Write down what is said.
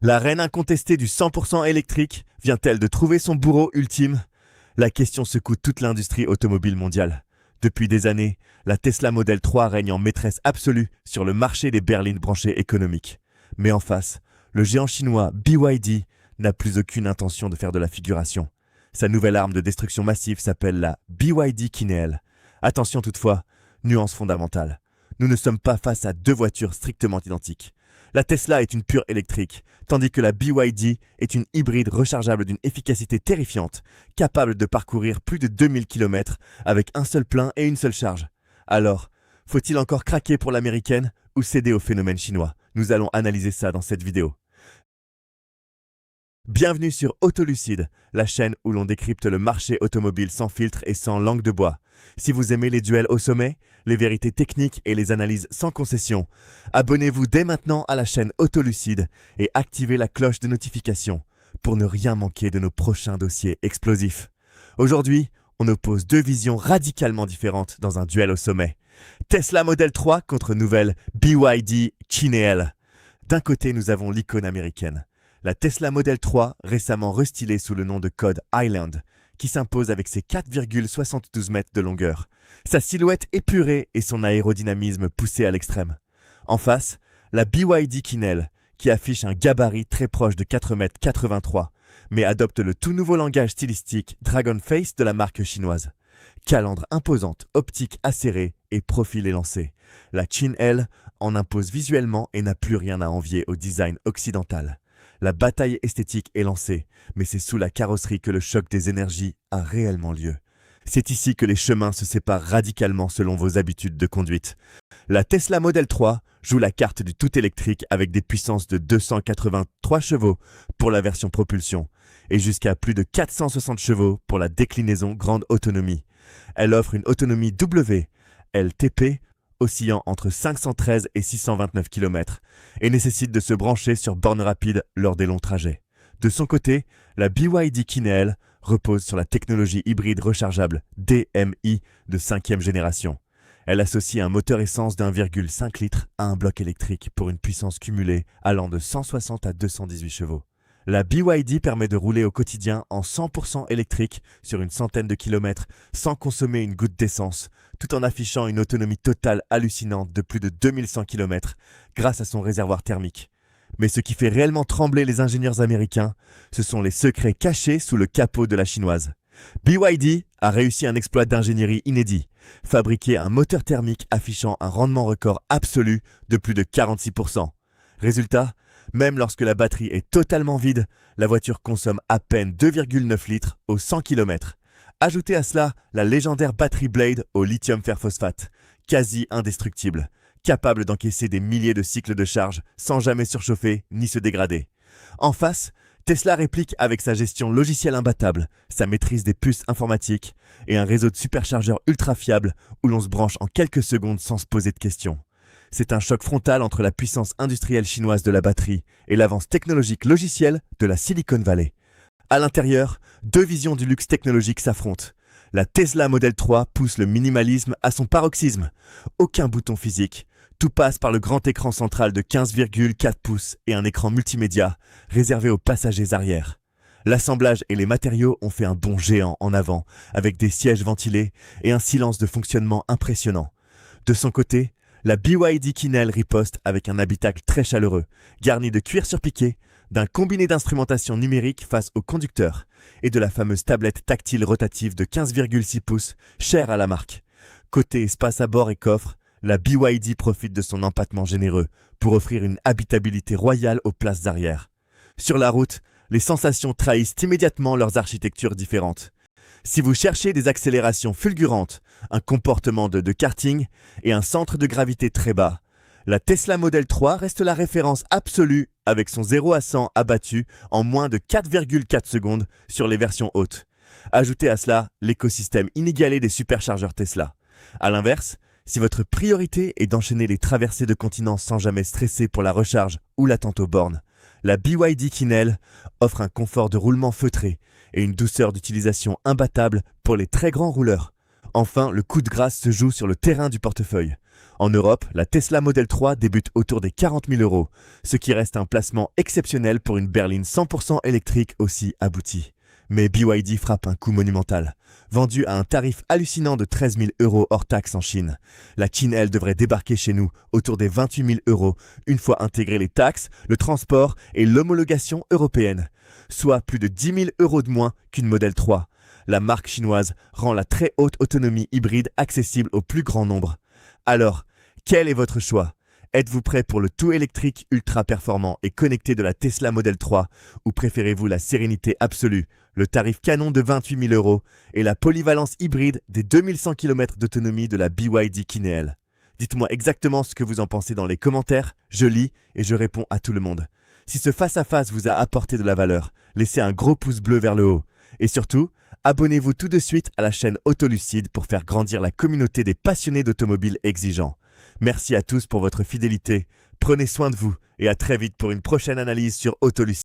La reine incontestée du 100% électrique vient-elle de trouver son bourreau ultime? La question secoue toute l'industrie automobile mondiale. Depuis des années, la Tesla Model 3 règne en maîtresse absolue sur le marché des berlines branchées économiques. Mais en face, le géant chinois BYD n'a plus aucune intention de faire de la figuration. Sa nouvelle arme de destruction massive s'appelle la BYD Kineel. Attention toutefois, nuance fondamentale. Nous ne sommes pas face à deux voitures strictement identiques. La Tesla est une pure électrique, tandis que la BYD est une hybride rechargeable d'une efficacité terrifiante, capable de parcourir plus de 2000 km avec un seul plein et une seule charge. Alors, faut-il encore craquer pour l'américaine ou céder au phénomène chinois? Nous allons analyser ça dans cette vidéo. Bienvenue sur Autolucide, la chaîne où l'on décrypte le marché automobile sans filtre et sans langue de bois. Si vous aimez les duels au sommet, les vérités techniques et les analyses sans concession, abonnez-vous dès maintenant à la chaîne Autolucide et activez la cloche de notification pour ne rien manquer de nos prochains dossiers explosifs. Aujourd'hui, on oppose deux visions radicalement différentes dans un duel au sommet. Tesla Model 3 contre nouvelle BYD Kineel. D'un côté, nous avons l'icône américaine. La Tesla Model 3, récemment restylée sous le nom de code Highland, qui s'impose avec ses 4,72 mètres de longueur, sa silhouette épurée et son aérodynamisme poussé à l'extrême. En face, la BYD Kineel, qui affiche un gabarit très proche de 4,83 m, mais adopte le tout nouveau langage stylistique Dragon Face de la marque chinoise. Calandre imposante, optique acérée et profil élancé. La Kineel en impose visuellement et n'a plus rien à envier au design occidental. La bataille esthétique est lancée, mais c'est sous la carrosserie que le choc des énergies a réellement lieu. C'est ici que les chemins se séparent radicalement selon vos habitudes de conduite. La Tesla Model 3 joue la carte du tout électrique avec des puissances de 283 chevaux pour la version propulsion et jusqu'à plus de 460 chevaux pour la déclinaison grande autonomie. Elle offre une autonomie WLTP oscillant entre 513 et 629 km et nécessite de se brancher sur borne rapide lors des longs trajets. De son côté, la BYD Kineel repose sur la technologie hybride rechargeable DMI de 5e génération. Elle associe un moteur essence d'1,5 litre à un bloc électrique pour une puissance cumulée allant de 160 à 218 chevaux. La BYD permet de rouler au quotidien en 100% électrique sur une centaine de kilomètres sans consommer une goutte d'essence, tout en affichant une autonomie totale hallucinante de plus de 2100 km grâce à son réservoir thermique. Mais ce qui fait réellement trembler les ingénieurs américains, ce sont les secrets cachés sous le capot de la chinoise. BYD a réussi un exploit d'ingénierie inédit, fabriquer un moteur thermique affichant un rendement record absolu de plus de 46%. Résultat, même lorsque la batterie est totalement vide, la voiture consomme à peine 2,9 litres au 100 km. Ajoutez à cela la légendaire batterie Blade au lithium fer phosphate, quasi indestructible, capable d'encaisser des milliers de cycles de charge sans jamais surchauffer ni se dégrader. En face, Tesla réplique avec sa gestion logicielle imbattable, sa maîtrise des puces informatiques et un réseau de superchargeurs ultra fiable où l'on se branche en quelques secondes sans se poser de questions. C'est un choc frontal entre la puissance industrielle chinoise de la batterie et l'avance technologique logicielle de la Silicon Valley. À l'intérieur, deux visions du luxe technologique s'affrontent. La Tesla Model 3 pousse le minimalisme à son paroxysme. Aucun bouton physique. Tout passe par le grand écran central de 15,4 pouces et un écran multimédia réservé aux passagers arrière. L'assemblage et les matériaux ont fait un bond géant en avant avec des sièges ventilés et un silence de fonctionnement impressionnant. De son côté, la BYD Kineel riposte avec un habitacle très chaleureux, garni de cuir surpiqué, d'un combiné d'instrumentation numérique face au conducteur et de la fameuse tablette tactile rotative de 15,6 pouces, chère à la marque. Côté espace à bord et coffre, la BYD profite de son empattement généreux pour offrir une habitabilité royale aux places arrière. Sur la route, les sensations trahissent immédiatement leurs architectures différentes. Si vous cherchez des accélérations fulgurantes, un comportement de karting et un centre de gravité très bas, la Tesla Model 3 reste la référence absolue avec son 0 à 100 abattu en moins de 4,4 secondes sur les versions hautes. Ajoutez à cela l'écosystème inégalé des superchargeurs Tesla. A l'inverse, si votre priorité est d'enchaîner les traversées de continents sans jamais stresser pour la recharge ou l'attente aux bornes, la BYD Kineel offre un confort de roulement feutré et une douceur d'utilisation imbattable pour les très grands rouleurs. Enfin, le coup de grâce se joue sur le terrain du portefeuille. En Europe, la Tesla Model 3 débute autour des 40 000 €, ce qui reste un placement exceptionnel pour une berline 100% électrique aussi aboutie. Mais BYD frappe un coup monumental. Vendue à un tarif hallucinant de 13 000 € hors taxe en Chine, la Kinel devrait débarquer chez nous autour des 28 000 € une fois intégrées les taxes, le transport et l'homologation européenne, soit plus de 10 000 € de moins qu'une Model 3. La marque chinoise rend la très haute autonomie hybride accessible au plus grand nombre. Alors, quel est votre choix ? Êtes-vous prêt pour le tout électrique ultra performant et connecté de la Tesla Model 3 ou préférez-vous la sérénité absolue, le tarif canon de 28 000 € et la polyvalence hybride des 2100 km d'autonomie de la BYD Kinel? Dites-moi exactement ce que vous en pensez dans les commentaires, je lis et je réponds à tout le monde. Si ce face-à-face vous a apporté de la valeur, laissez un gros pouce bleu vers le haut. Et surtout, abonnez-vous tout de suite à la chaîne Autolucide pour faire grandir la communauté des passionnés d'automobiles exigeants. Merci à tous pour votre fidélité, prenez soin de vous et à très vite pour une prochaine analyse sur Autolucide.